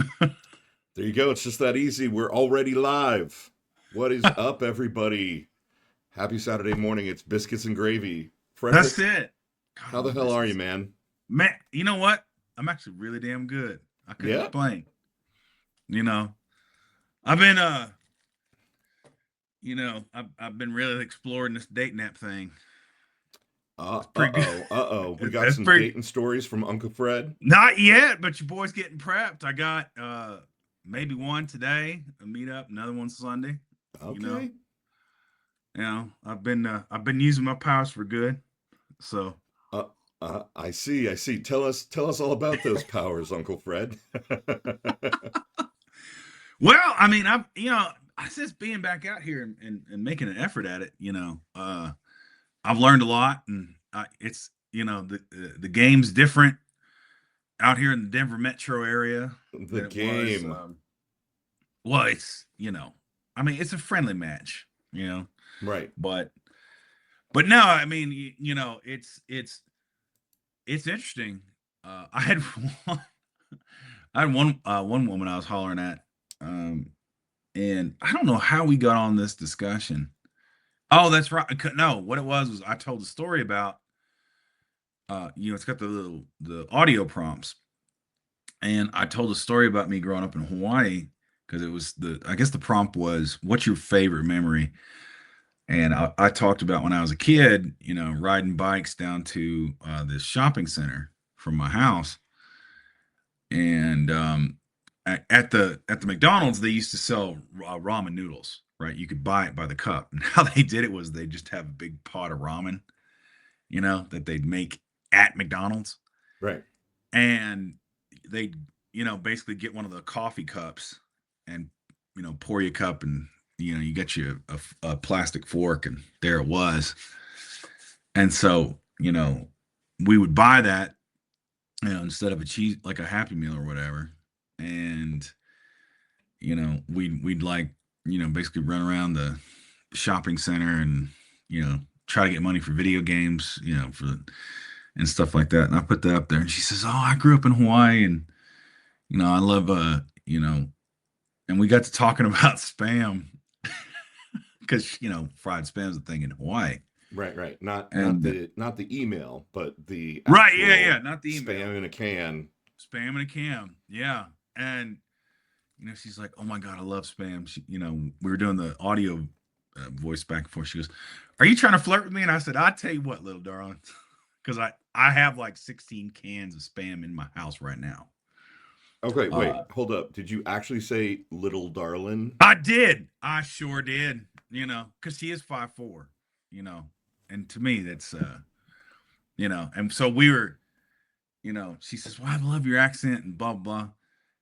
There you go. It's just that easy. We're already live. What is up, everybody? Happy Saturday morning. It's Biscuits and Gravy. That's Frederic, it. how the God, hell this are you, is man? man. You know what? I'm actually really damn good. I couldn't Yeah? complain. You know, I've been I've been really exploring this date nap thing. It's pretty good. Uh-oh. We got It's some pretty dating stories from Uncle Fred. not yet, but your boy's getting prepped. I got maybe one today, a meetup, another one Sunday. You know, Okay. I've been using my powers for good. So Uh, I see. Tell us all about those powers, Uncle Fred. well, I mean, I since being back out here and making an effort at it, I've learned a lot, and it's the game's different out here in the Denver metro area The than it was. game. Well, I mean, it's a friendly match, Right. but no, I mean, it's interesting. I had one, one woman I was hollering at, and I don't know how we got on this discussion. Oh, that's right. No, what it was I told the story about it's got the audio prompts. And I told a story about me growing up in Hawaii because it was I guess the prompt was, what's your favorite memory? And I talked about when I was a kid, riding bikes down to this shopping center from my house. And at the McDonald's, they used to sell ramen noodles, right? You could buy it by the cup. And how they did it was they just have a big pot of ramen, that they'd make at McDonald's. Right. And they basically get one of the coffee cups and pour your cup, and you get you a plastic fork, and there it was. And so we would buy that, instead of a cheese, like a Happy Meal or whatever. And we'd like basically run around the shopping center and try to get money for video games, for and stuff like that. And I put that up there, and she says, "Oh, I grew up in Hawaii, and I love and we got to talking about spam because fried spam is a thing in Hawaii." Right. Not And the email, but the right, yeah, actual not the email, spam in a can. spam in a can, yeah. And she's like, "Oh my god, I love spam." We were doing the audio voice back and forth. She goes, "Are you trying to flirt with me?" And I said, "I tell you what, little darling, because I have like 16 cans of spam in my house right now." Okay, wait, Uh, hold up. Did you actually say little darling? I did. I sure did. Because she is 5'4", and to me that's and so we were, she says, "Well, I love your accent," and blah blah.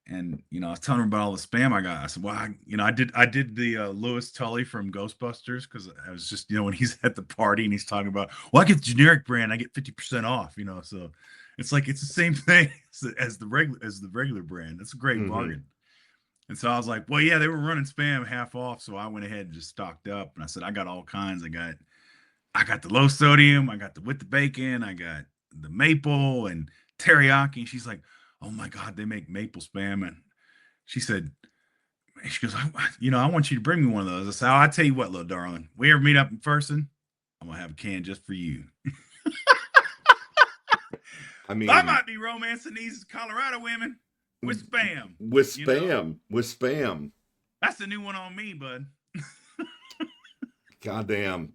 And I was telling her about all the spam I got. I said, "Well, I did the Lewis Tully from Ghostbusters, because I was just when he's at the party and he's talking about, well, I get the generic brand, I get 50% off, so it's like it's the same thing as the regular brand. That's a great Mm-hmm. bargain." And so I was like, "Well, yeah, they were running spam half off," so I went ahead and just stocked up. And I said, "I got all kinds. I got the low sodium, I got the with the bacon, I got the maple and teriyaki." And she's like, "Oh my god, they make maple spam." And she said, she goes, I want you to bring me one of those." I said, "Oh, I tell you what, little darling, we ever meet up in person, I'm gonna have a can just for you." I I mean, might be romancing these Colorado women with spam. with You know, spam, with spam. that's the new one on me, bud. Goddamn.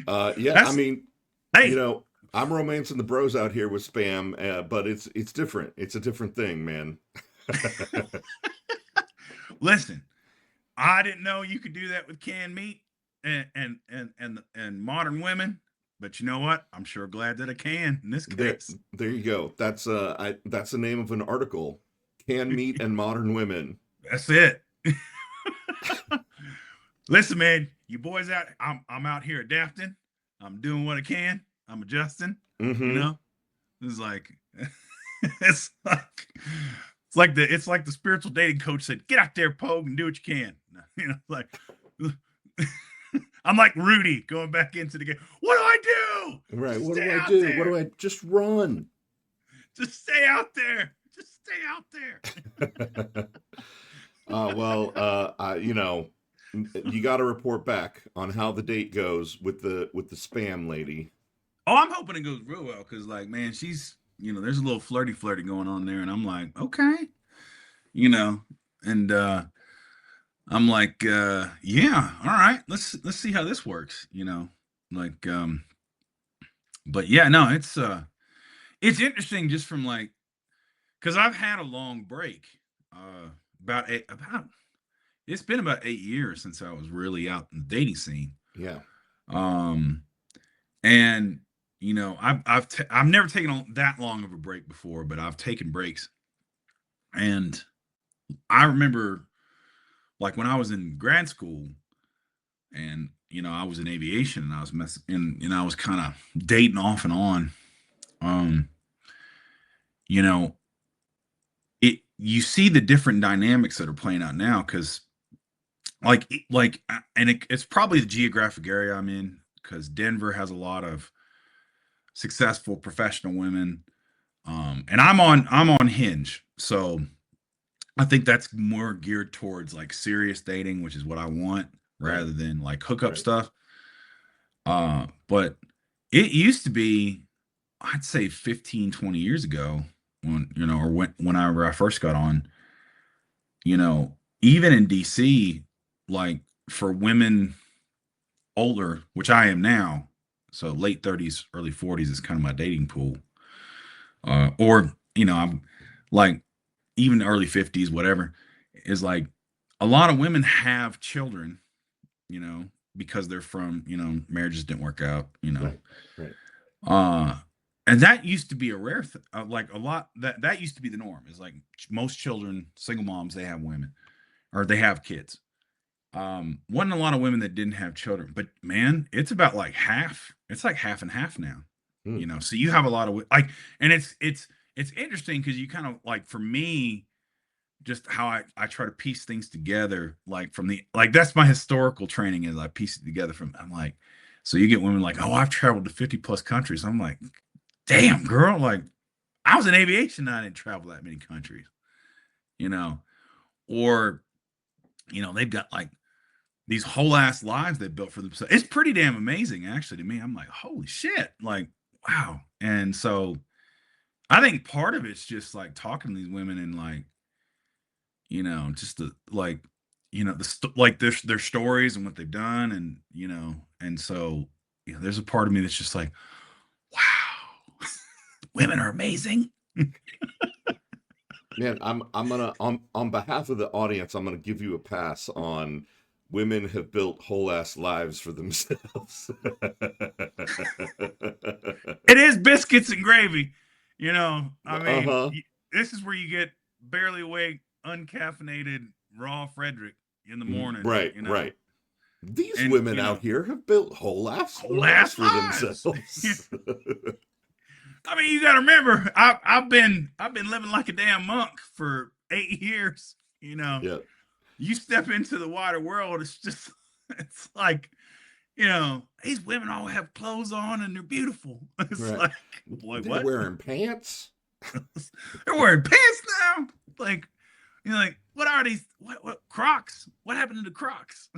Yeah, I That's mean, you hey, know, I'm romancing the bros out here with spam, but it's different. It's a different thing, man. listen. I didn't know you could do that with canned meat and modern women, but you know what? I'm sure glad that I can in this There, case. there you go. That's the name of an article. Canned meat and modern women. That's it. Listen, man, you boys out. I'm out here adapting. I'm doing what I can. I'm adjusting. You Mm-hmm. know, it's like it's like it's like the spiritual dating coach said, "Get out there, Pogue, and do what you can." Like I'm like Rudy going back into the game. What do I do? Right. Just What stay do I out do? What do there. I just run? Just stay out there. Just stay out there. You know, you got to report back on how the date goes with the spam lady. Oh, I'm hoping it goes real well because, like, man, she's, there's a little flirty going on there, and I'm like, okay, you know, and I'm like, yeah, all right, let's see how this works, like, but yeah, no, it's interesting just from like, because I've had a long break, about it's been about 8 years since I was really out in the dating scene. Yeah. Um, and I've never taken that long of a break before, but I've taken breaks, and I remember like when I was in grad school, and I was in aviation, and I was I was kind of dating off and on. Um, you know, you see the different dynamics that are playing out now because and it's probably the geographic area I'm in because Denver has a lot of successful professional women, and I'm on Hinge, so I think that's more geared towards like serious dating, which is what I want rather Right. than like hookup Right. stuff. But it used to be, I'd say 15, 20 years ago when, or whenever I first got on, even in DC, like for women older, which I am now, so late 30s, early 40s is kind of my dating pool. Or, I'm like even early 50s, whatever, is like a lot of women have children, you know, because they're from, marriages didn't work out, Right. Right. Uh, and that used to be a rare like a lot that used to be the norm. Is like most children, single moms, they have women or they have kids. Wasn't a lot of women that didn't have children, but man, it's about like half. It's like half and half now. Hmm. So you have a lot of like, and it's interesting because you kind of like, for me, just how I try to piece things together, like from the like that's my historical training is I piece it together from. I'm like, so you get women like, oh, I've traveled to 50 plus countries. I'm like, damn, girl, like I was in aviation and I didn't travel that many countries, you know, or they've got like these whole ass lives they built for themselves. It's pretty damn amazing, actually, to me. I'm like, holy shit, like wow. And so I think part of it's just like talking to these women and like, just the like, like their stories and what they've done, and and so there's a part of me that's just like, wow, women are amazing. Man, I'm gonna on behalf of the audience, I'm gonna give you a pass on women have built whole ass lives for themselves. It is biscuits and gravy, I mean, Uh-huh. this is where you get barely awake, uncaffeinated raw Frederic in the morning, Right, right. These and women out here have built whole ass whole lives ass for lives. themselves. I mean, you got to remember, I've been living like a damn monk for 8 years. Yeah, You step into the wider world, it's just, it's like, these women all have clothes on and they're beautiful. It's right. like, boy, They're what? wearing pants. They're wearing pants now. Like, like, what are these? What Crocs? What happened to the Crocs?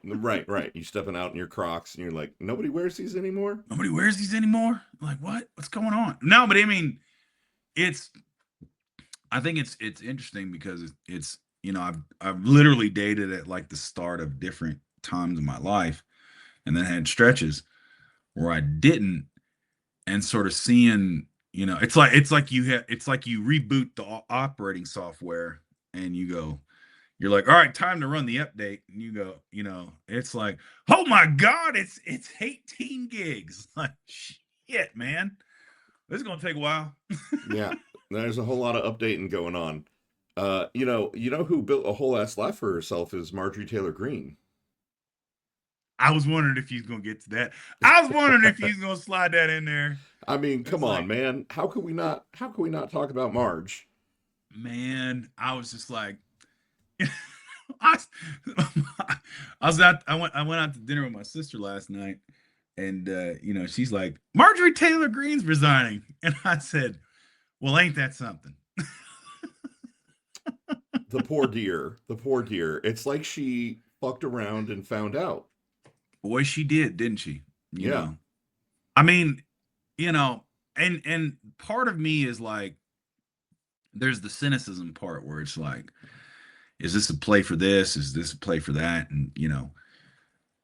Right, right. You stepping out in your Crocs and you're like, nobody wears these anymore? Nobody wears these anymore. Like, what? What's going on? No, but I mean, it's. I think it's interesting because it's I've literally dated at like the start of different times in my life, and then had stretches where I didn't, and sort of seeing, it's like you reboot the operating software, and you're like, all right, time to run the update, and you go, it's like, oh my god, it's 18 gigs. Like, shit, man, this is gonna take a while. Yeah, there's a whole lot of updating going on. You know who built a whole ass life for herself is Marjorie Taylor Green. I was wondering if he's gonna get to that. I was wondering if he's gonna slide that in there. I mean, come It's on, like, man. How can we not talk about Marge? man, I was just like, I, I was out. I went out to dinner with my sister last night, and she's like, Marjorie Taylor Green's resigning, and I said, Well, ain't that something? The poor dear. The poor dear. It's like she fucked around and found out. Boy, she did, didn't she? You Yeah. know, I mean, you know, and part of me is like, there's the cynicism part where it's like, is this a play for this? Is this a play for that? And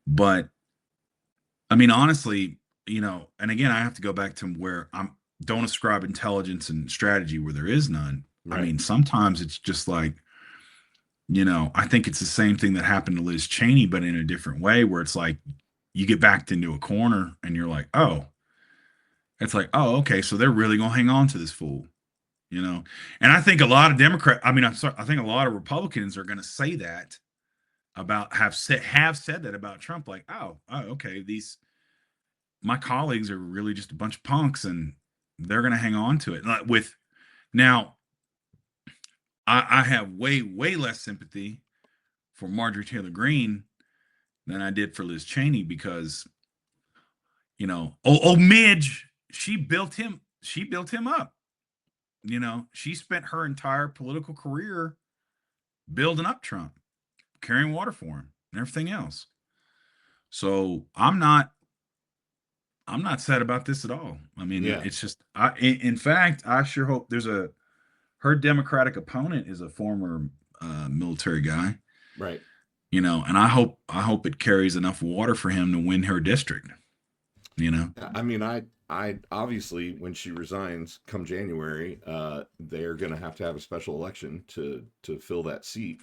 but I mean, honestly, and again, I have to go back to where I'm don't ascribe intelligence and strategy where there is none. I Right. mean, sometimes it's just like, I think it's the same thing that happened to Liz Cheney, but in a different way, where it's like you get backed into a corner and you're like, oh, it's like, oh, okay, so they're really gonna hang on to this fool, you know. And I think a lot of I mean, I'm sorry, I think a lot of Republicans are gonna say that about have said that about Trump, like, oh, okay, these my colleagues are really just a bunch of punks and they're going to hang on to it. Like with now, I have way less sympathy for Marjorie Taylor Green than I did for Liz Cheney because Midge, she built him up. She spent her entire political career building up Trump, carrying water for him, and everything else. So I'm not sad about this at all. I mean, Yeah. it's just in fact, I sure hope her Democratic opponent is a former military guy, Right. and I hope it carries enough water for him to win her district. You know, I mean, I obviously when she resigns come January, they're gonna have to have a special election to fill that seat.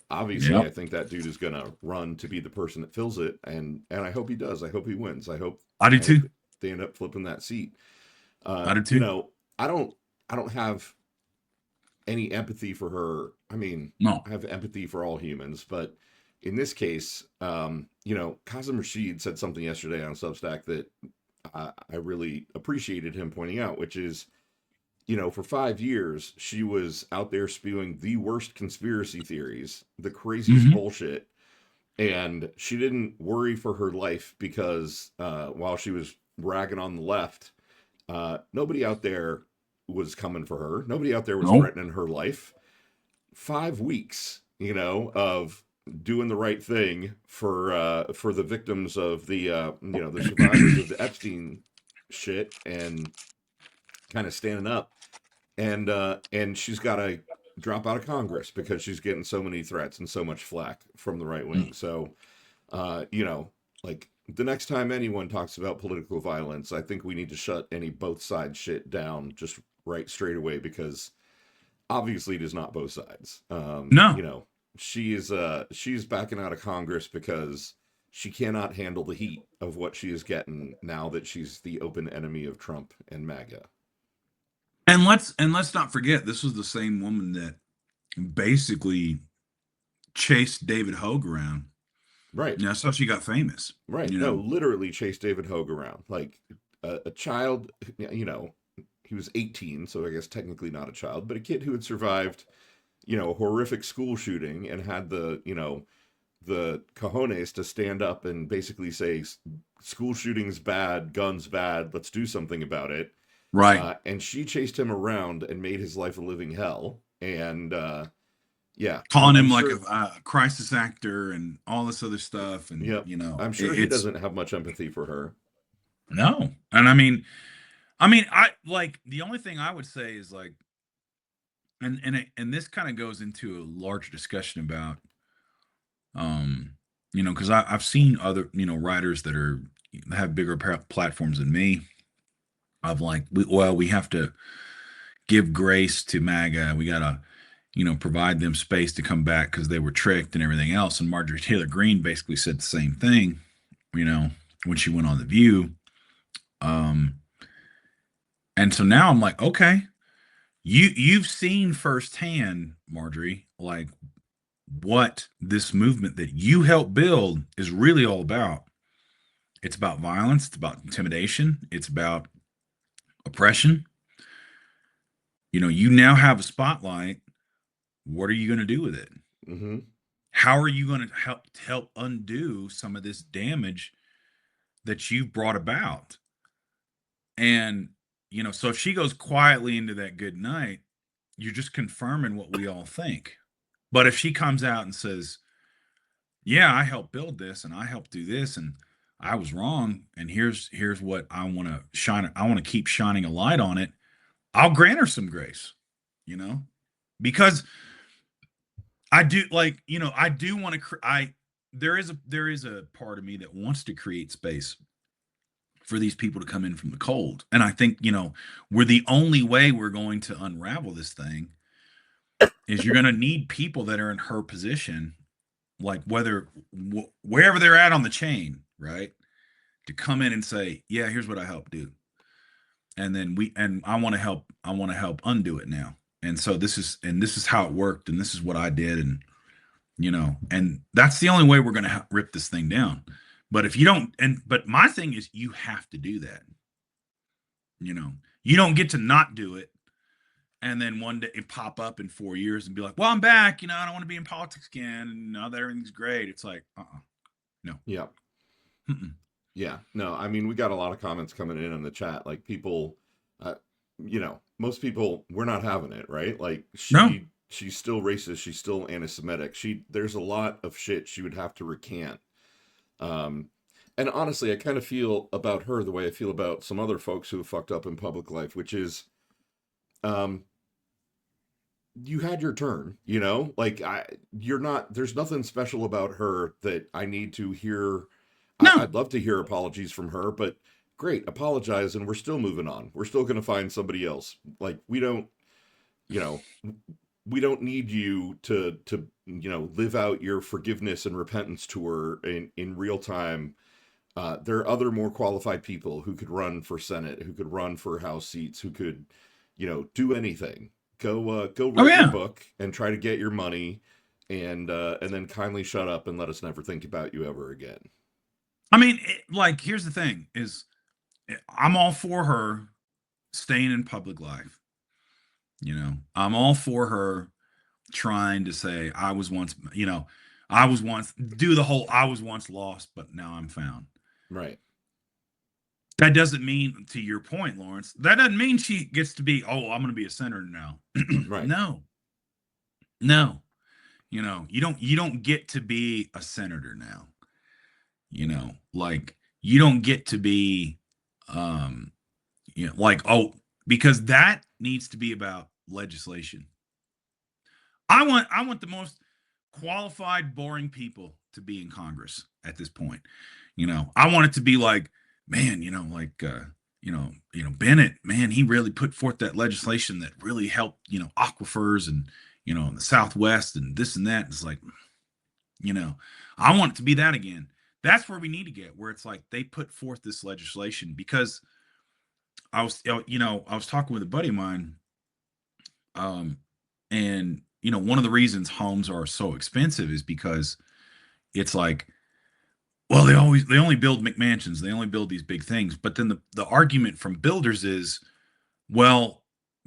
Obviously, I yep, think that dude is gonna run to be the person that fills it, and I hope he does. I hope he wins. I do I hope too. they end up flipping that seat. I do You too. know, I don't have any empathy for her. I mean, No, I have empathy for all humans, but in this case, Kazim Rashid said something yesterday on Substack that I really appreciated him pointing out, which is, for 5 years, she was out there spewing the worst conspiracy theories, the craziest hmm bullshit, and she didn't worry for her life because while she was ragging on the left, nobody out there was coming for her. Nobody out there was no, threatening her life. 5 weeks, of doing the right thing for the victims of the survivors of the Epstein shit and kind of standing up, and she's got to drop out of Congress because she's getting so many threats and so much flack from the right wing. So, uh, you know, like the next time anyone talks about political violence, I think we need to shut any both sides shit down just right straight away because obviously it is not both sides. no. She's backing out of Congress because she cannot handle the heat of what she is getting now that she's the open enemy of Trump and MAGA. And let's not forget, this was the same woman that basically chased David Hogue around. Right. That's how she got famous. Right. You No, know, literally chased David Hogue around. Like a child, he was 18, so I guess technically not a child, but a kid who had survived, a horrific school shooting and had the cojones to stand up and basically say school shootings bad, guns bad, let's do something about it. right? And she chased him around and made his life a living hell. And yeah, Calling I'm him like sure. a crisis actor and all this other stuff, and Yep, I'm sure he it's doesn't have much empathy for her. no. And I mean, I like the only thing I would say is like, and this kind of goes into a larger discussion about, um, because I've seen other writers that have bigger platforms than me. Of like, we have to give grace to MAGA. We gotta provide them space to come back because they were tricked and everything else. And Marjorie Taylor Green basically said the same thing, you know, when she went on The View. Um, and so now I'm like, okay, you've seen firsthand, Marjorie, like what this movement that you helped build is really all about. It's about violence, it's about intimidation, it's about oppression. You now have a spotlight. What are you going to do with it? Mm-hmm. How are you going to help undo some of this damage that you've brought about? And so if she goes quietly into that good night, you're just confirming what we all think. But if she comes out and says, yeah, I helped build this and I helped do this and I was wrong and here's what I want to shine, I want to keep shining a light on it, I'll grant her some grace, you know? Because I do, like, I do want to there is a part of me that wants to create space for these people to come in from the cold. And I think, we're the only way we're going to unravel this thing is you're going to need people that are in her position, like wherever they're at on the chain, right? To come in and say, yeah, here's what I helped do. And then I want to help undo it now. And so this is how it worked. And this is what I did. And that's the only way we're going to rip this thing down. But if you don't, but my thing is, you have to do that. You don't get to not do it. And then one day it pop up in 4 years and be like, well, I'm back. I don't want to be in politics again. And now that everything's great. It's like, no. Yeah. Mm-mm. Yeah. No, I mean, we got a lot of comments coming in the chat. Like people, most people, we're not having it, right? Like No. she's still racist. She's still anti-Semitic. There's a lot of shit she would have to recant. And honestly, I kind of feel about her the way I feel about some other folks who have fucked up in public life, which is, you had your turn, like there's nothing special about her that I need to hear. No. I'd love to hear apologies from her, but great, apologize. And we're still moving on. We're still going to find somebody else. Like we don't need you to live out your forgiveness and repentance tour in real time. There are other more qualified people who could run for Senate, who could run for House seats, who could, do anything. Go write your book and try to get your money, and then kindly shut up and let us never think about you ever again. I mean, here's the thing: is I'm all for her staying in public life. I'm all for her trying to say I was once do the whole I was once lost, but now I'm found. Right. That doesn't mean, to your point, Lawrence, that doesn't mean she gets to be, I'm going to be a senator now. Right. No. You don't get to be a senator now. You don't get to be, because that needs to be about legislation. I want the most qualified, boring people to be in Congress at this point. I want it to be like, man, Bennett, man, he really put forth that legislation that really helped, aquifers and, in the Southwest and this and that. It's like, I want it to be that again. That's where we need to get, where it's like they put forth this legislation, because I was talking with a buddy of mine, and one of the reasons homes are so expensive is because it's like, well, they only build McMansions, they only build these big things. But then the argument from builders is, well,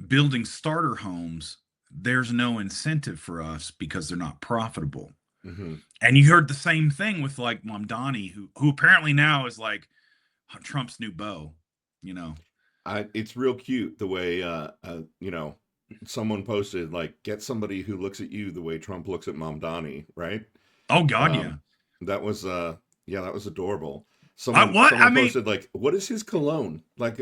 building starter homes, there's no incentive for us because they're not profitable. Mm-hmm. And you heard the same thing with like Mamdani, who apparently now is like Trump's new beau. It's real cute the way someone posted, like, get somebody who looks at you the way Trump looks at Mamdani, right? Oh God, yeah. That was adorable. Someone posted, like, what is his cologne? Like,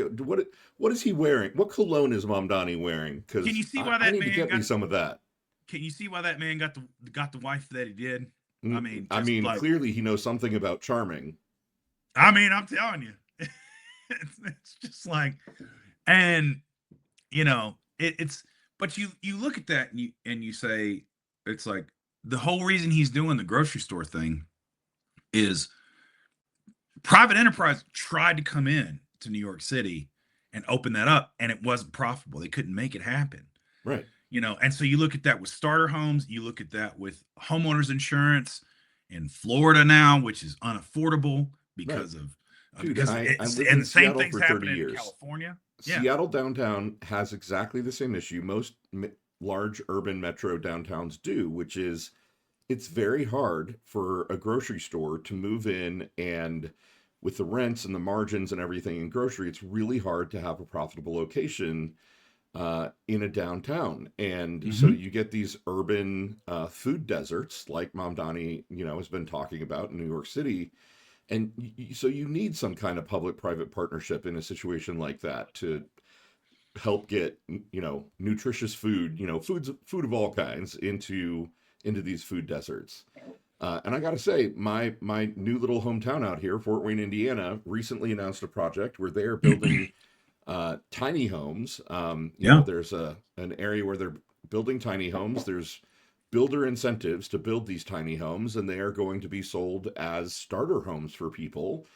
what is he wearing? What cologne is Mamdani wearing? Because can you see why I need to get me some of that. Can you see why that man got the wife that he did? I mean, clearly he knows something about charming. I mean, I'm telling you, it's just like, and it's. But you look at that and you say, it's like the whole reason he's doing the grocery store thing is private enterprise tried to come in to New York City and open that up, and it wasn't profitable. They couldn't make it happen. Right. And so you look at that with starter homes, you look at that with homeowners insurance in Florida now, which is unaffordable because right. of Dude, because I lived and in the same Seattle things for 30 happening years. in California. Seattle downtown has exactly the same issue most large urban metro downtowns do, which is it's very hard for a grocery store to move in and with the rents and the margins and everything in grocery, it's really hard to have a profitable location in a downtown. And so Hmm. you get these urban food deserts, like Mamdani, has been talking about in New York City. And so you need some kind of public-private partnership in a situation like that to help get, nutritious food, food of all kinds into these food deserts. And I got to say, my new little hometown out here, Fort Wayne, Indiana, recently announced a project where they are building tiny homes. Yeah. There's an area where they're building tiny homes. There's builder incentives to build these tiny homes, and they are going to be sold as starter homes for people.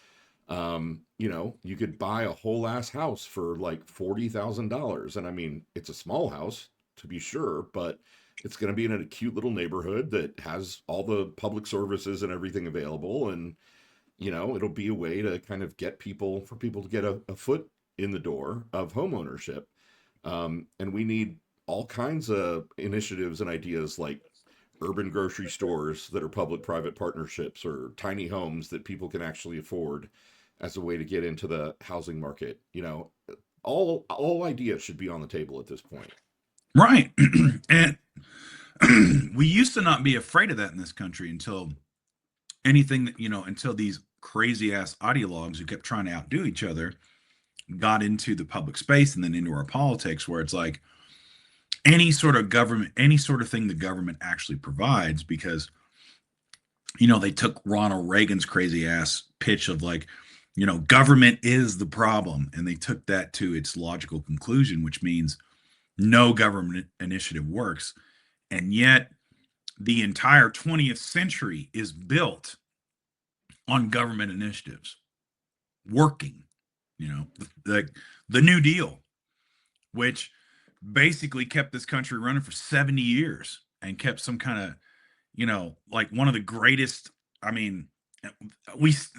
You could buy a whole ass house for like $40,000, and I mean, it's a small house to be sure, but it's going to be in a cute little neighborhood that has all the public services and everything available, and it'll be a way to kind of get people to get a foot in the door of home ownership. And we need all kinds of initiatives and ideas like urban grocery stores that are public private partnerships or tiny homes that people can actually afford as a way to get into the housing market. All ideas should be on the table at this point. Right. And we used to not be afraid of that in this country until anything that, until these crazy ass ideologues who kept trying to outdo each other got into the public space and then into our politics, where it's like any sort of government, any sort of thing the government actually provides, because, they took Ronald Reagan's crazy ass pitch of like, government is the problem. And they took that to its logical conclusion, which means no government initiative works. And yet the entire 20th century is built on government initiatives working, the New Deal, which basically kept this country running for 70 years and kept some kind of, like one of the greatest. I mean,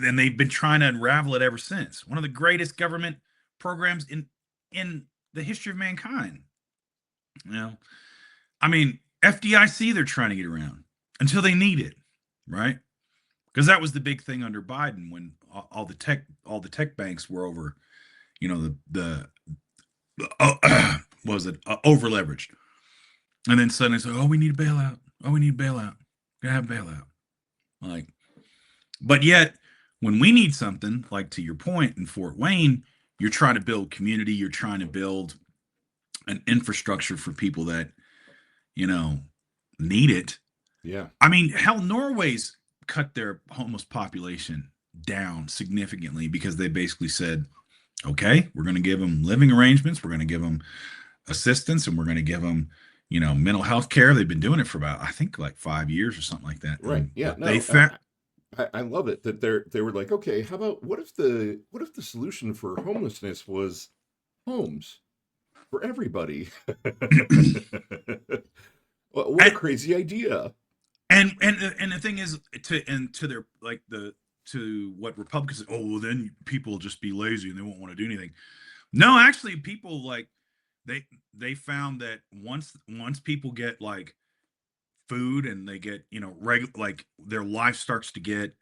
and they've been trying to unravel it ever since. One of the greatest government programs in the history of mankind. You know, I mean, FDIC they're trying to get around until they need it, right? Because that was the big thing under Biden when all the tech banks were over, the was it over leveraged, and then suddenly it's like, oh, we need a bailout. Oh, we need a bailout. Gotta have a bailout. Like, but yet when we need something, like to your point in Fort Wayne, you're trying to build community. You're trying to build an infrastructure for people that you know need it. Yeah. I mean, hell, Norway's cut their homeless population down significantly because they basically said, okay, we're going to give them living arrangements, we're going to give them assistance, and we're going to give them, mental health care. They've been doing it for about, I think, like 5 years or something like that. Right. And Yeah. what they No. found, I love it that they were like, okay, how about what if the solution for homelessness was homes for everybody? What a and crazy idea. and the thing is, to their like the to what Republicans say, oh, well, then people will just be lazy and they won't want to do anything. No, actually, people like they they found that once people get like food and they get like their life starts to get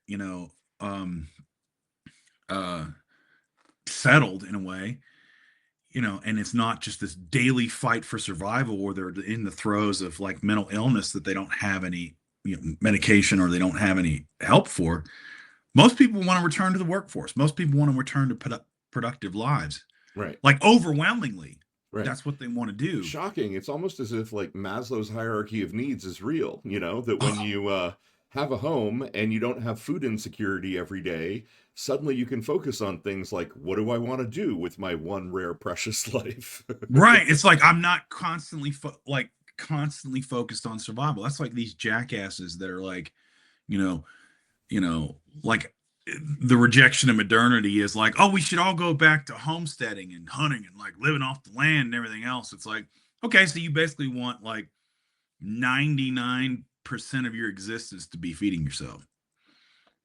um uh settled in a way, and it's not just this daily fight for survival where they're in the throes of like mental illness that they don't have any medication or they don't have any help for. Most people want to return to the workforce. Most people want to return to productive lives. Right. Like overwhelmingly, Right. that's what they want to do. Shocking. It's almost as if like Maslow's hierarchy of needs is real, that when you have a home and you don't have food insecurity every day, suddenly you can focus on things like, what do I want to do with my one rare precious life? Right. It's like I'm not constantly focused on survival. That's like these jackasses that are like, you know, like the rejection of modernity is like, oh, we should all go back to homesteading and hunting and like living off the land and everything else. It's like, okay, so you basically want like 99% of your existence to be feeding yourself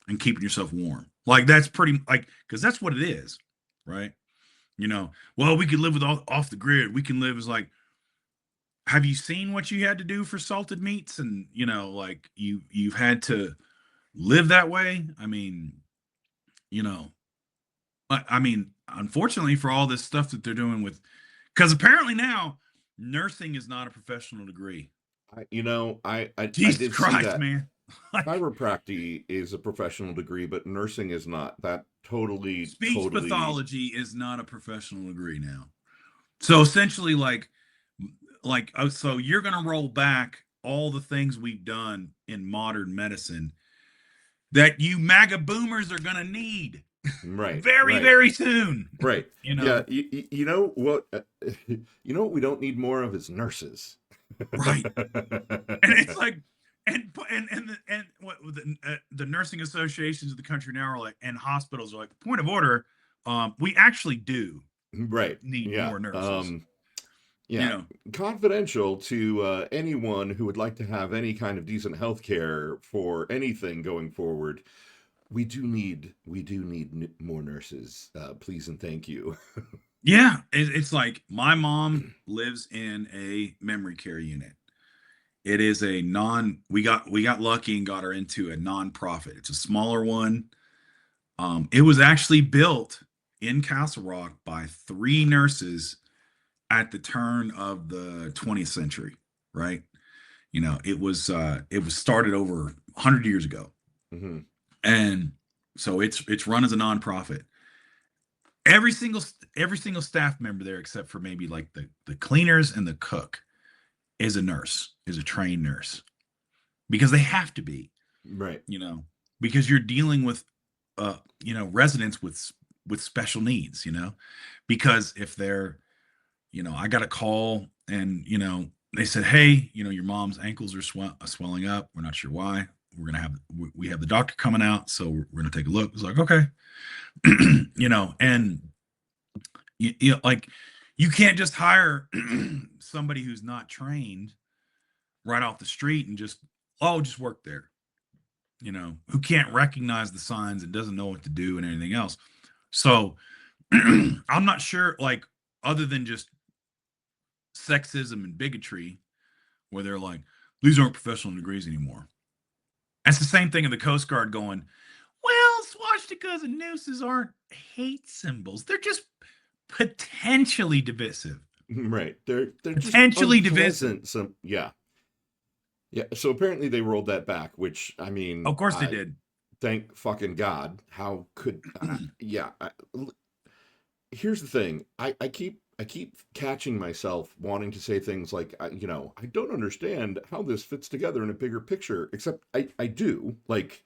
and keeping yourself warm. Like that's pretty like because that's what it is, right? Well, we could live with off the grid. We can live as like, have you seen what you had to do for salted meats? And like you've had to live that way. I mean, you know, I mean, unfortunately, for all this stuff that they're doing with, because apparently now nursing is not a professional degree. I Jesus did see Christ, that. man! Like, Chiropractic is a professional degree, but nursing is not. That totally, speech totally. pathology is not a professional degree now. So essentially, so you're gonna roll back all the things we've done in modern medicine that you MAGA boomers are gonna need Right, very, right, very soon. right. You Yeah, know, you know what? You know what we don't need more of is nurses. right? And it's like, and what the nursing associations of the country now are like, and hospitals are like, point of order, we actually do Right. need Yeah. more nurses. You Yeah. know, Confidential to anyone who would like to have any kind of decent health care for anything going forward. We do need more nurses. Please and thank you. yeah, it's like my mom lives in a memory care unit. It is a non. We got lucky and got her into a nonprofit. It's a smaller one. It was actually built in Castle Rock by three nurses at the turn of the 20th century, right? It was started over 100 years ago, Hmm. and so it's run as a nonprofit. Every single staff member there, except for maybe like the cleaners and the cook, is a nurse, is a trained nurse, because they have to be, Right. you know, because you're dealing with residents with special needs, because if they're, I got a call and, they said, hey, your mom's ankles are swelling up. We're not sure why. We have the doctor coming out, so we're gonna take a look. It's like, okay. And like, you can't just hire somebody who's not trained right off the street and just work there, who can't recognize the signs and doesn't know what to do and anything else. So I'm not sure, like, other than just sexism and bigotry, where they're like, these aren't professional degrees anymore. That's the same thing in the Coast Guard going, well, swastikas and nooses aren't hate symbols. They're just potentially divisive. Right. They're just Potentially divisive. unpleasant. Some yeah. Yeah. So apparently they rolled that back, which I mean, Of course they I did. thank fucking God. How could yeah. Here's the thing. I keep catching myself wanting to say things like, I don't understand how this fits together in a bigger picture, except I do. Like,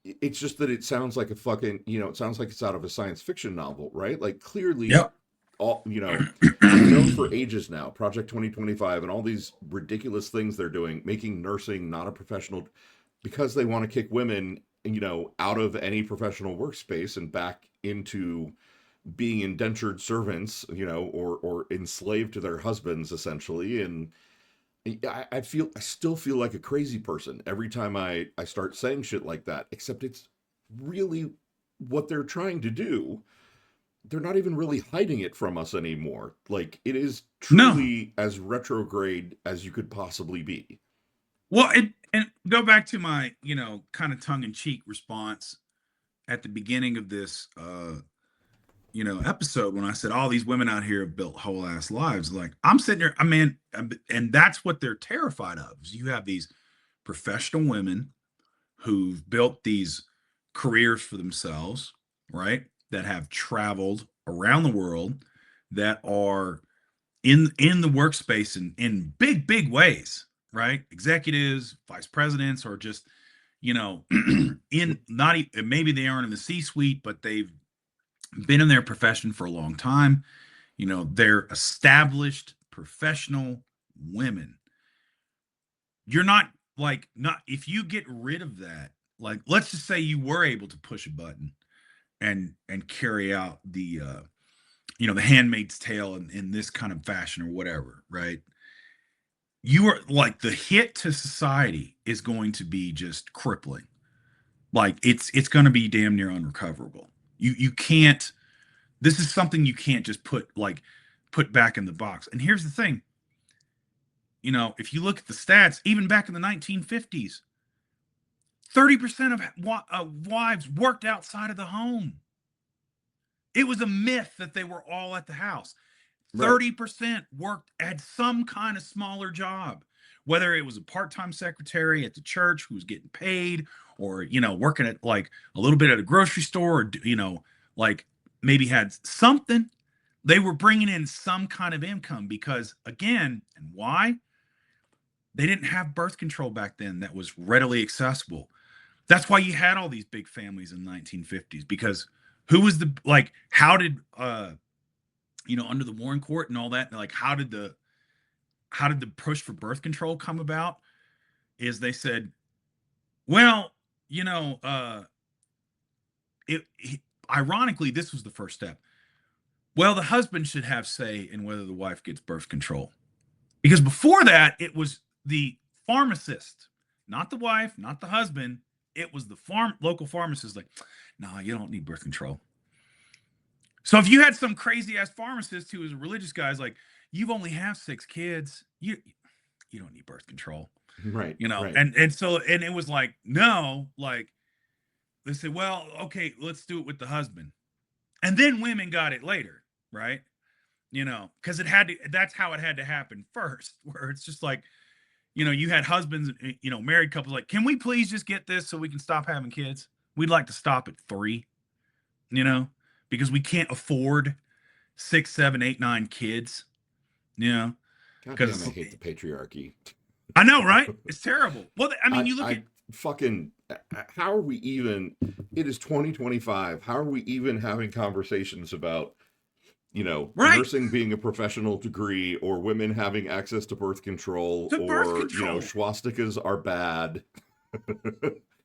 it's just that it sounds like a fucking, it sounds like it's out of a science fiction novel, right? Like, clearly, Yep. all, we've known for ages now, Project 2025 and all these ridiculous things they're doing, making nursing not a professional, because they want to kick women, out of any professional workspace and back into being indentured servants, or enslaved to their husbands essentially. And I still feel like a crazy person every time I start saying shit like that, except it's really what they're trying to do. They're not even really hiding it from us anymore. Like, it is No. truly as retrograde as you could possibly be. Well, and go back to my, kind of tongue in cheek response at the beginning of this episode, when I said all these women out here have built whole ass lives. Like, I'm sitting there, I mean, and that's what they're terrified of. Is you have these professional women who've built these careers for themselves, right? That have traveled around the world, that are in the workspace in big, big ways, right? Executives, vice presidents, or just, in not maybe they aren't in the C-suite, but they've been in their profession for a long time. They're established professional women. You're not, like, not if you get rid of that, like, let's just say you were able to push a button and carry out the handmaid's tale in this kind of fashion or whatever, right? You are like, the hit to society is going to be just crippling. Like, it's going to be damn near unrecoverable. You can't, this is something you can't just put back in the box. And here's the thing, if you look at the stats, even back in the 1950s, 30% of wives worked outside of the home. It was a myth that they were all at the house. Right. 30% worked at some kind of smaller job, whether it was a part-time secretary at the church who was getting paid, or, you know, working at like a little bit at a grocery store, or, you know, like maybe had something. They were bringing in some kind of income because, again, and why? They didn't have birth control back then that was readily accessible. That's why you had all these big families in the 1950s, because who was the, like, how did you know, under the Warren Court and all that, like how did the push for birth control come about? Is they said, well, you know, ironically, this was the first step. Well, the husband should have say in whether the wife gets birth control, because before that, it was the pharmacist, not the wife, not the husband. It was the local pharmacist, like, no, you don't need birth control. So if you had some crazy ass pharmacist who was a religious guy, is like, you've only have 6 kids, you don't need birth control, Right. you know. Right. And so, and it was like, no, like, they said, well, okay, let's do it with the husband, and then women got it later, right? You know, because it had to. That's how it had to happen first, where it's just like, you know, you had husbands, you know, married couples, like, can we please just get this so we can stop having kids? We'd like to stop at 3, you know, because we can't afford 6, 7, 8, 9 kids, you know, God damn, I because hate the patriarchy. I know, right? It's terrible. Well, I mean, I you look at, I fucking how are we even? It is 2025. How are we even having conversations about, you know, right, nursing being a professional degree, or women having access to birth control, to birth or, you know, control. swastikas are bad?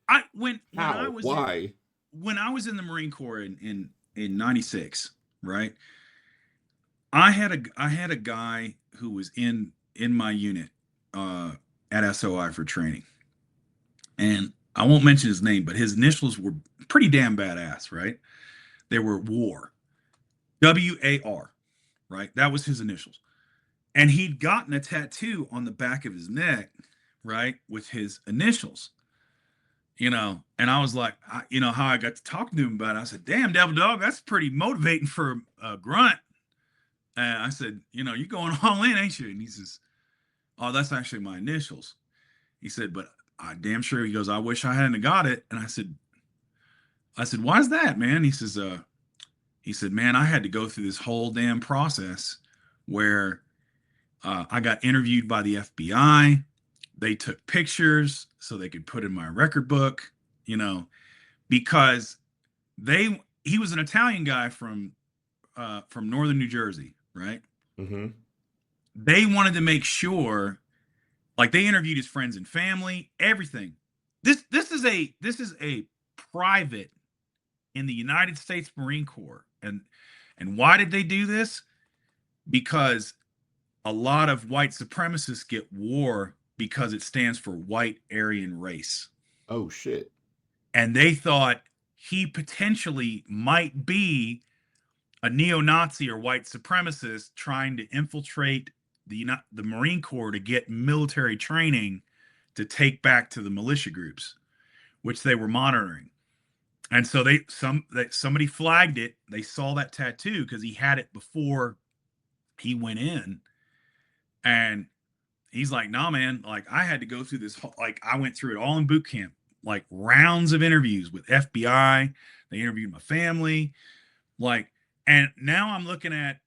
I when I How? was in, Why? the Marine Corps in '96, right? I had a guy who was in my unit uh, at SOI for training, and I won't mention his name, but his initials were pretty damn badass, right? They were War, WAR, right? That was his initials, and he'd gotten a tattoo on the back of his neck, right, with his initials. You know, and I was like, you know, how I got to talking to him about it. I said, damn, Devil Dog, that's pretty motivating for a grunt. And I said, you know, you're going all in, ain't you? And he says, oh, that's actually my initials. He said, but I damn sure, he goes, I wish I hadn't got it. And I said, why is that, man? He said, man, I had to go through this whole damn process where I got interviewed by the FBI. They took pictures so they could put in my record book, you know, because he was an Italian guy from northern New Jersey, right? Mm-hmm. They wanted to make sure, like, they interviewed his friends and family, everything. This is a private in the United States Marine Corps, and why did they do this? Because a lot of white supremacists get war because it stands for white Aryan race, Oh shit. and they thought he potentially might be a neo-Nazi or white supremacist trying to infiltrate the Marine Corps to get military training to take back to the militia groups, which they were monitoring. And so somebody flagged it. They saw that tattoo because he had it before he went in, and he's like, "Nah, man. Like, I had to go through this. Like, I went through it all in boot camp. Like, rounds of interviews with FBI. They interviewed my family. Like, and now I'm looking at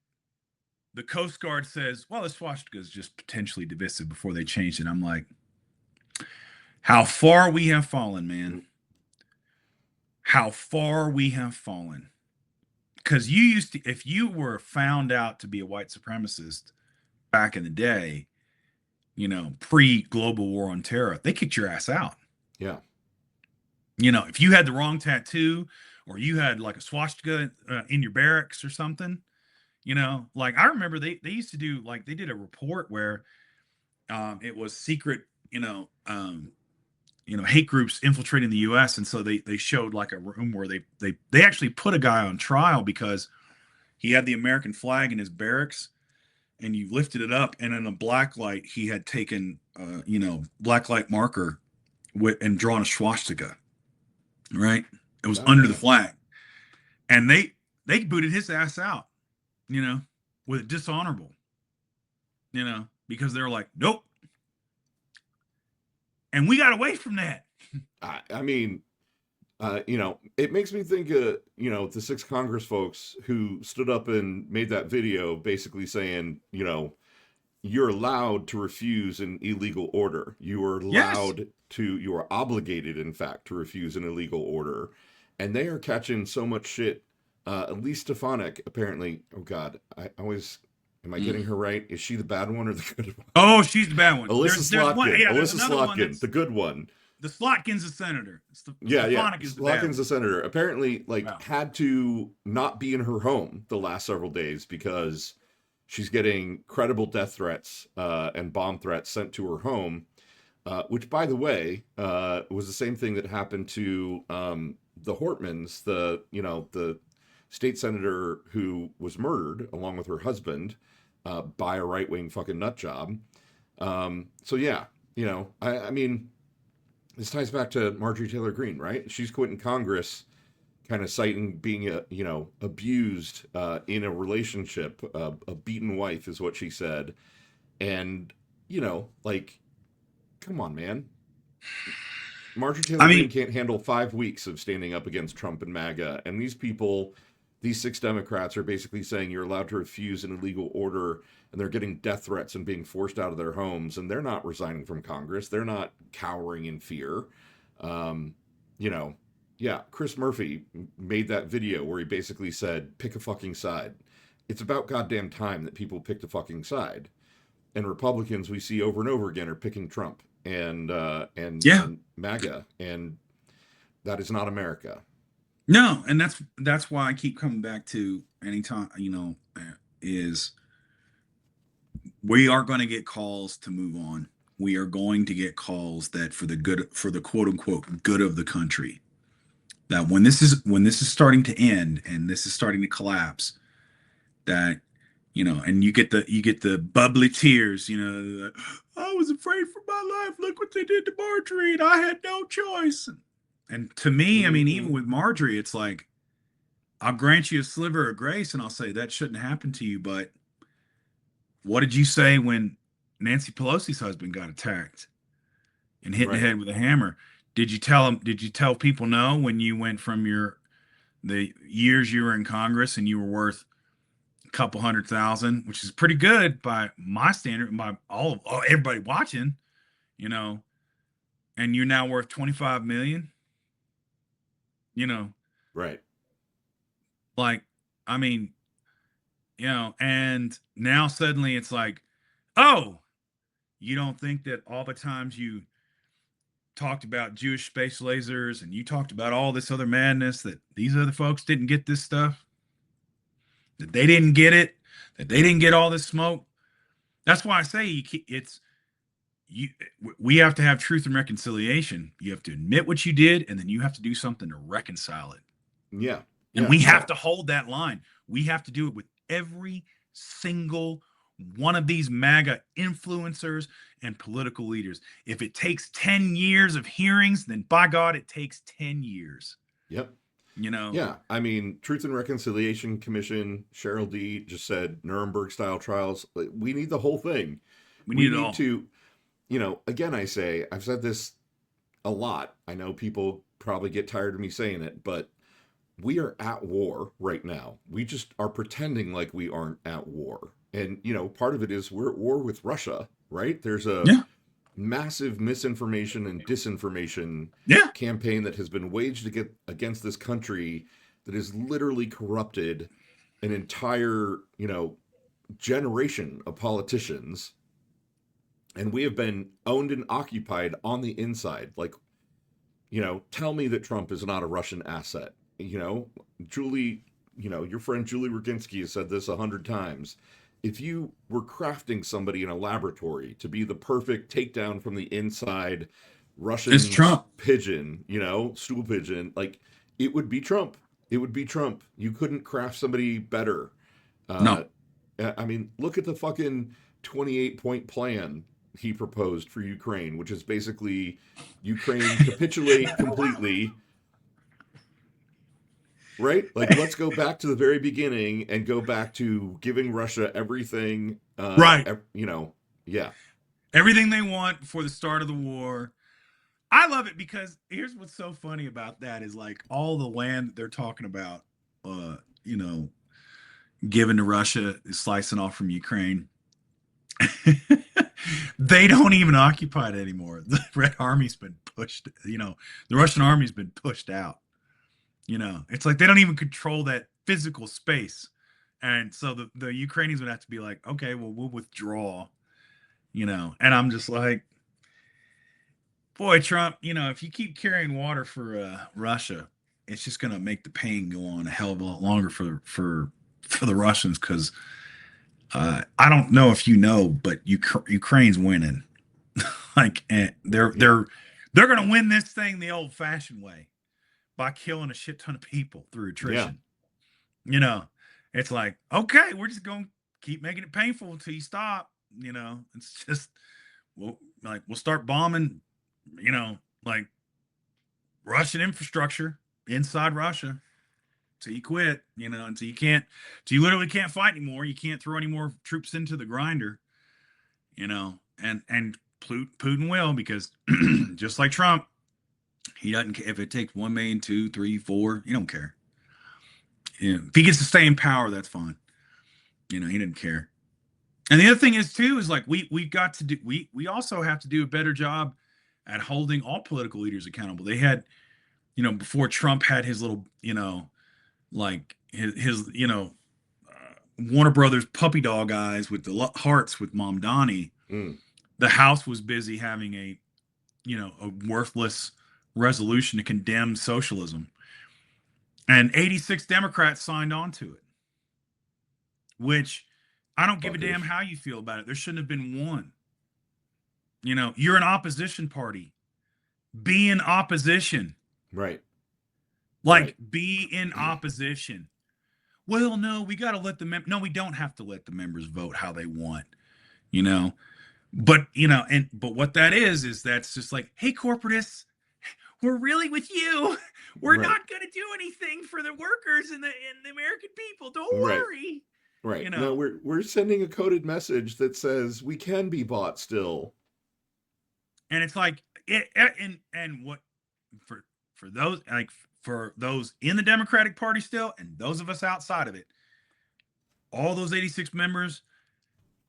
the Coast Guard says, well, the swastika is just potentially divisive before they changed it. I'm like, how far we have fallen, man. How far we have fallen. Because you used to, if you were found out to be a white supremacist back in the day, you know, pre global war on terror, they kicked your ass out. Yeah. You know, if you had the wrong tattoo, or you had like a swastika in your barracks or something, you know, like, I remember they used to do, like, they did a report where it was secret, hate groups infiltrating the U.S. And so they showed like a room where they actually put a guy on trial because he had the American flag in his barracks, and you lifted it up, and in a black light he had taken black light marker and drawn a swastika. Right, it was God under the damn. flag, and they booted his ass out, with dishonorable, because they're like, nope. And we got away from that. I mean, it makes me think, the 6 Congress folks who stood up and made that video basically saying, you're allowed to refuse an illegal order. You are Yes. you are obligated, in fact, to refuse an illegal order. And they are catching so much shit. At least Stefanik, apparently, oh God, I always, am I getting her right? Is she the bad one or the good one? Oh, she's the bad one. Alyssa There's one. Slotkin. Yeah, there's Alyssa another one Slotkin, that's the good one. the Slotkin's the senator. Yeah, yeah. Stefanik is the bad Slotkin's the one. senator. Apparently, Wow. had to not be in her home the last several days because she's getting credible death threats and bomb threats sent to her home, which, by the way, was the same thing that happened to the Hortmans, the state senator who was murdered along with her husband by a right-wing fucking nut job. So yeah, I mean, this ties back to Marjorie Taylor Green, right? She's quitting Congress, kind of citing being abused in a relationship. A beaten wife is what she said, and come on, man. Marjorie Taylor I Greene mean, can't handle 5 weeks of standing up against Trump and MAGA. And these people, these 6 Democrats, are basically saying you're allowed to refuse an illegal order, and they're getting death threats and being forced out of their homes. And they're not resigning from Congress. They're not cowering in fear. Um, yeah, Chris Murphy made that video where he basically said, pick a fucking side. It's about goddamn time that people picked a fucking side. And Republicans we see over and over again are picking Trump yeah, and MAGA, and that is not America. no, and that's why I keep coming back to anytime, is we are going to get calls to move on. We are going to get calls that for the quote unquote good of the country. That when this is starting to end and this is starting to collapse, that and you get the bubbly tears, like, I was afraid for my life. Look what they did to Marjorie, and I had no choice. And to me, I mean, Mm-hmm. even with Marjorie, it's like, I'll grant you a sliver of grace, and I'll say that shouldn't happen to you. But what did you say when Nancy Pelosi's husband got attacked and hit in the Right. head with a hammer? Did you tell him? Did you tell people no when you went from the years you were in Congress and you were worth a couple 100,000, which is pretty good by my standard, and by everybody watching, and you're now worth 25 million, you know, Right. like, I mean, and now suddenly it's like, oh, you don't think that all the times you talked about Jewish space lasers and you talked about all this other madness, that these other folks didn't get this stuff, that they didn't get it, that they didn't get all this smoke? That's why I say we have to have truth and reconciliation. You have to admit what you did, and then you have to do something to reconcile it. Yeah. And Yeah. we have No. to hold that line. We have to do it with every single one of these MAGA influencers and political leaders. If it takes 10 years of hearings, then by God, it takes 10 years. Yep. You know? Yeah. I mean, Truth and Reconciliation Commission, Cheryl D just said Nuremberg style trials. We need the whole thing. We We need it need all. to, again, I've said this a lot. I know people probably get tired of me saying it, but we are at war right now. We just are pretending like we aren't at war. And, part of it is we're at war with Russia, right? There's a Yeah. massive misinformation and disinformation Yeah. campaign that has been waged against this country that has literally corrupted an entire, generation of politicians. And we have been owned and occupied on the inside. Like, tell me that Trump is not a Russian asset. Julie, your friend Julie Roginski has said this 100 times. If you were crafting somebody in a laboratory to be the perfect takedown from the inside It's Russian Trump. pigeon, stool pigeon, like, it would be Trump. It would be Trump. You couldn't craft somebody better. No. I mean, look at the fucking 28-point plan he proposed for Ukraine, which is basically Ukraine capitulate completely. right? Like, let's go back to the very beginning and go back to giving Russia everything, Right. yeah, Everything they want before the start of the war. I love it because here's what's so funny about that is like all the land that they're talking about, uh, you know, given to Russia is slicing off from Ukraine. They don't even occupy it anymore. The Red Army's been pushed, the Russian Army's been pushed out. It's like they don't even control that physical space. And so the Ukrainians would have to be like, okay, well, we'll withdraw, and I'm just like, boy, Trump, if you keep carrying water for Russia, it's just going to make the pain go on a hell of a lot longer for the Russians because I don't know if you know, but Ukraine's winning. Like they're yeah, they're going to win this thing the old-fashioned way by killing a shit ton of people through yeah, attrition. You know, it's like, okay, we're just going to keep making it painful until you stop. It's just we'll start bombing, like Russian infrastructure inside Russia until you quit, until you can't, until you literally can't fight anymore. You can't throw any more troops into the grinder, and Putin will because just like Trump, he doesn't care if it takes 1 million, 2, 3, 4. He don't care. If he gets to stay in power, that's fine. He didn't care. And the other thing is too is like we got to do we also have to do a better job at holding all political leaders accountable. They had, before Trump had his little, like his Warner Brothers puppy dog eyes with the hearts with Mom Donnie. mm, The House was busy having a worthless resolution to condemn socialism, and 86 Democrats signed on to it. Which I don't give a damn fuckers, how you feel about it. There shouldn't have been one. You're an opposition party. Be in opposition. right, Like, right, be in opposition. Well, no, we got to let no, we don't have to let the members vote how they want, you know. But but what that is that's just like, hey, corporatists, we're really with you. We're right, not going to do anything for the workers and the American people. Don't right. worry. Right. You No, know, we're sending a coded message that says we can be bought still. and it's like and what for for those like for those in the Democratic Party still and those of us outside of it, all those 86 members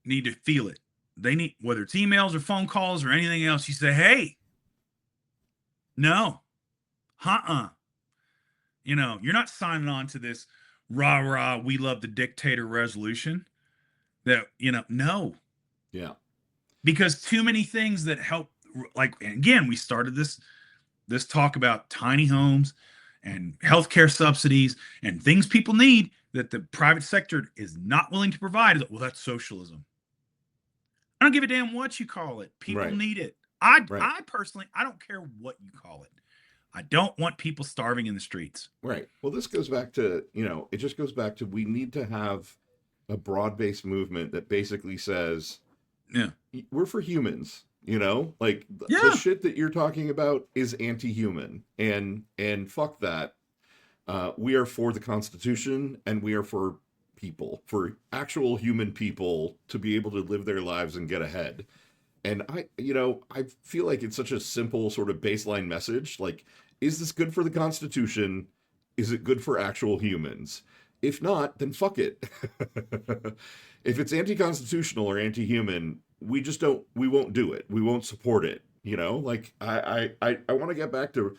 need to feel it. They need, whether it's emails or phone calls or anything else, you say, hey, no, you're not signing on to this rah rah, we love the dictator resolution. That, no, Yeah. because too many things that help, like, again, we started this talk about tiny homes and healthcare subsidies and things people need that the private sector is not willing to provide. Well, that's socialism. I don't give a damn what you call it. People Right. need it. Right. I personally, I don't care what you call it. I don't want people starving in the streets. Right. Well, this goes back to, it just goes back to we need to have a broad-based movement that basically says Yeah. we're for humans, like the Yeah. shit that you're talking about is anti-human and fuck that. We are for the Constitution and we are for people, for actual human people to be able to live their lives and get ahead. And I feel like it's such a simple sort of baseline message. Like, is this good for the Constitution? Is it good for actual humans? If not, then fuck it. If it's anti-constitutional or anti-human, we won't do it. We won't support it. Like I want to get back to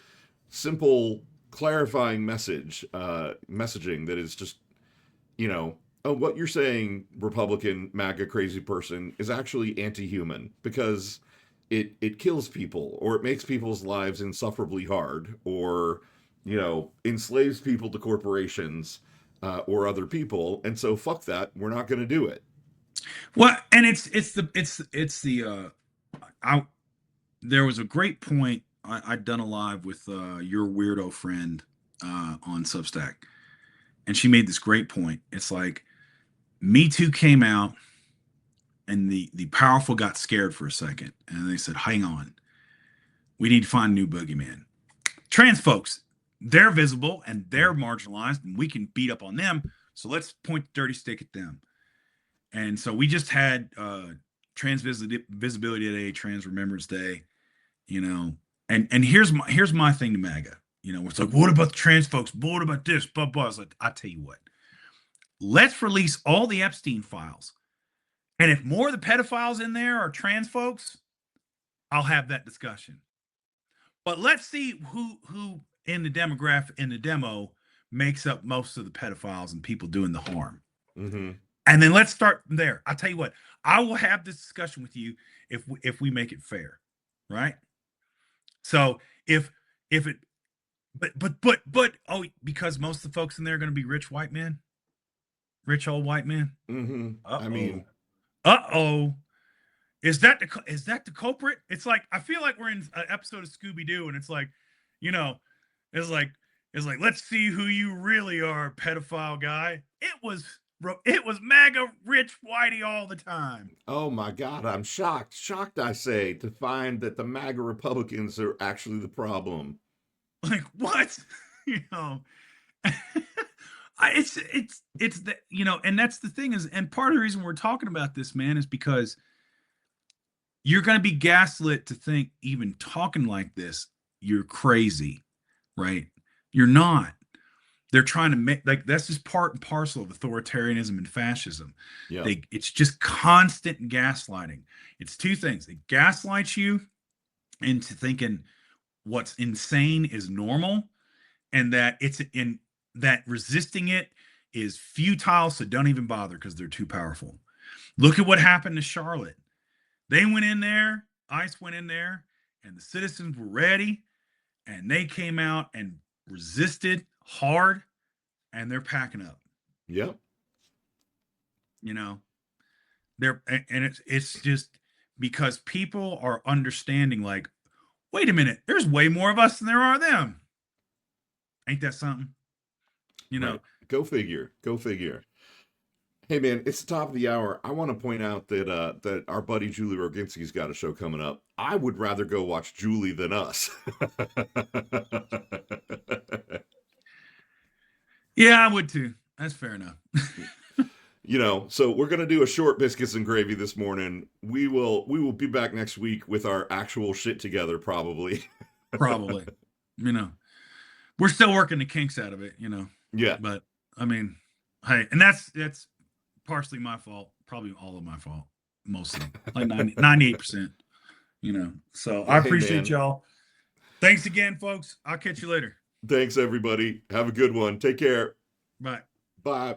simple clarifying messaging that is just, oh, what you're saying, Republican MAGA crazy person, is actually anti-human because it kills people or it makes people's lives insufferably hard or enslaves people to corporations or other people, and so fuck that. We're not going to do it. Well, and it's the I there was a great point. I'd done a live with your weirdo friend on Substack, and she made this great point. It's like Me Too came out, and the powerful got scared for a second, and they said, "Hang on, we need to find a new boogeyman." Trans folks, they're visible and they're marginalized, and we can beat up on them. So let's point the dirty stick at them. And so we just had Trans Visibility Day, Trans Remembrance Day, you know. And here's my thing to MAGA. You know, it's like, what about the trans folks? What about this? Blah, blah. It's like, I tell you what, let's release all the Epstein files. And if more of the pedophiles in there are trans folks, I'll have that discussion. But let's see who in the demographic, in the demo, makes up most of the pedophiles and people doing the harm. Mm-hmm. And then let's start from there. I'll tell you what, I will have this discussion with you if we make it fair, right? So if it, but oh, because most of the folks in there are going to be rich white men, rich old white men. Mm-hmm. Uh-oh. I mean, is that the culprit? It's like, I feel like we're in an episode of Scooby-Doo, and it's like, you know, it's like let's see who you really are, pedophile guy. It was MAGA rich whitey all the time. oh my God, I'm shocked, I say, to find that the MAGA Republicans are actually the problem. Like, what? You know, it's the, you know, and that's the thing is, and part of the reason we're talking about this, man, is because you're going to be gaslit to think even talking like this, you're crazy, right? You're not. They're trying to make, like, that's just part and parcel of authoritarianism and fascism. Yeah. It's just constant gaslighting. It's two things. It gaslights you into thinking what's insane is normal, and that that resisting it is futile, so don't even bother because they're too powerful. Look at what happened to Charlotte. They went in there, ICE went in there, and the citizens were ready, and they came out and resisted hard, and they're packing up. Yep. You know, it's just because people are understanding, like, wait a minute, there's way more of us than there are them. Ain't that something? You know, right. Go figure. Hey man, it's the top of the hour. I want to point out that that our buddy Julie Roginski's got a show coming up. I would rather go watch Julie than us. yeah, I would too. That's fair enough. You know, so we're gonna do a short biscuits and gravy this morning. We will be back next week with our actual shit together, probably. Probably. You know, we're still working the kinks out of it, you know. Yeah. But I mean, hey, and that's partially my fault, probably all of my fault, mostly, like 98%, you know. So I appreciate y'all. Thanks again, folks. I'll catch you later. Thanks, everybody. Have a good one. Take care. Bye. Bye.